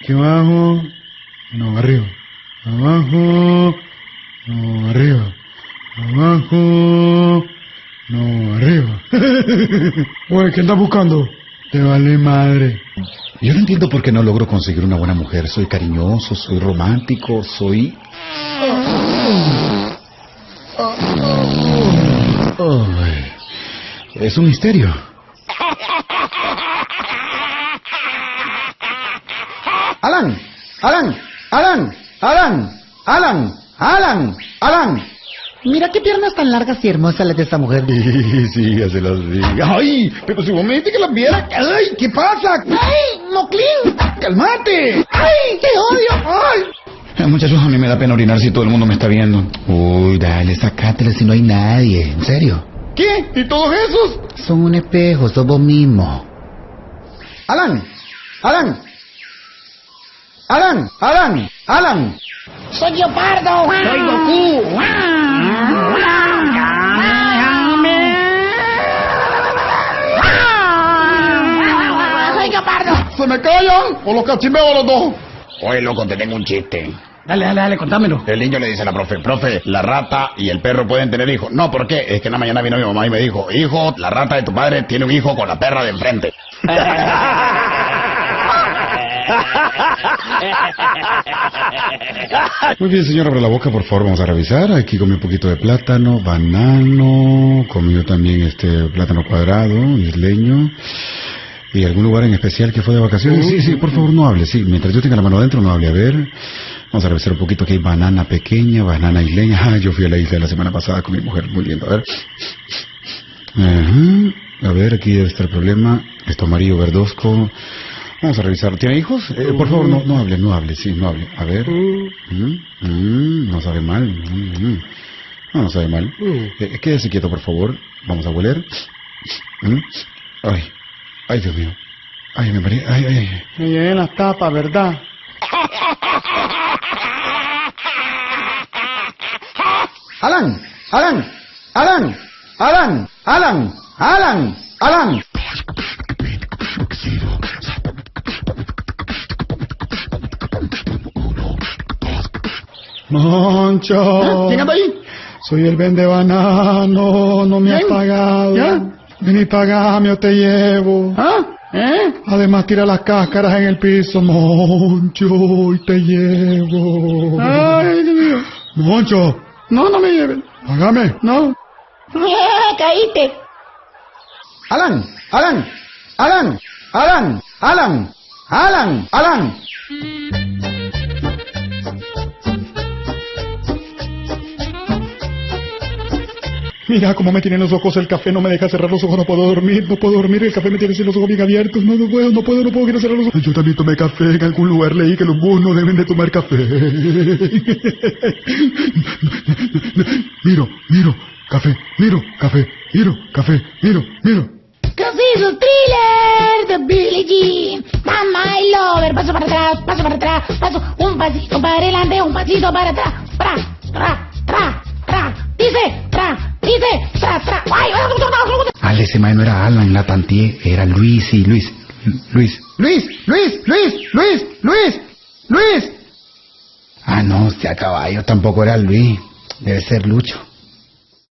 Aquí abajo, no, arriba. Abajo, no, arriba. Abajo, no, arriba. Oye, ¿qué andas buscando? Te vale madre. Yo no entiendo por qué no logro conseguir una buena mujer. Soy cariñoso, soy romántico, soy... Es un misterio. Alan, Alan, Alan, Alan, Alan, Alan, Alan. Mira qué piernas tan largas y hermosas las de esta mujer. Sí, ya se las vi. ¡Ay! Pero si vos me dijiste que las viera. ¡Ay! ¿Qué pasa? ¡Ay, Moclín! ¡Cálmate! ¡Ay, te odio! ¡Ay! Muchachos, a mí me da pena orinar si todo el mundo me está viendo. Uy, dale, sacátela si no hay nadie. ¿En serio? ¿Qué? ¿Y todos esos? Son un espejo, sos vos mismo. Alan, Alan, Alan, Alan, Alan. Soy Leopardo. Soy Goku. Soy Leopardo. ¿Se me callan o los cachimeo a los dos? Oye, loco, te tengo un chiste. Dale, contámelo. El niño le dice a la profe, la rata y el perro pueden tener hijos. No, ¿por qué? Es que en la mañana vino mi mamá y me dijo, hijo, la rata de tu padre tiene un hijo con la perra de enfrente. Muy bien, señor, abre la boca, por favor, vamos a revisar. Aquí comí un poquito de plátano, banano, comió también plátano cuadrado, isleño. ¿Y algún lugar en especial que fue de vacaciones? Sí, por favor, no hable, sí. Mientras yo tenga la mano adentro, no hable. A ver, vamos a revisar un poquito. Aquí hay banana pequeña, banana isleña. Ah, yo fui a la isla la semana pasada con mi mujer, muy lindo. A ver. A ver, aquí debe estar el problema. Esto amarillo, verdosco. Vamos a revisar. ¿Tiene hijos? Por favor, no hable, sí, no hable. A ver. No sabe mal. No sabe mal. Quédese quieto, por favor. Vamos a hueler. Ay, Dios mío. Ay, me parece. Ay. Me llevé las tapas, ¿verdad? Alan, Alan, Alan, Alan, Alan, Alan, Alan. Moncho. ¿Quién anda ahí? Soy el vende banano, no me has pagado. ¿Ya? Vení, pagame o te llevo. ¿Ah? Además tira las cáscaras en el piso, Moncho, y te llevo. Ay, Dios mío. Moncho. No me lleven. Págame. No. Caíste. Alan, Alan, Alan, Alan, Alan, Alan, Alan. Mira cómo me tienen los ojos el café, no me deja cerrar los ojos, no puedo dormir, el café me tiene los ojos bien abiertos, no puedo, quiero cerrar los ojos. Yo también tomé café, en algún lugar leí que los búhos no deben de tomar café. Miro, café. ¿Qué es eso? Thriller de Billie Jean. Mamá y Lover. Paso para atrás, paso. Un pasito para adelante, un pasito para atrás. Dice, tra. Ay, Ale, ese mae no era Alan, la tantié. Era Luis. Ah, no, a caballo tampoco era Luis. Debe ser Lucho.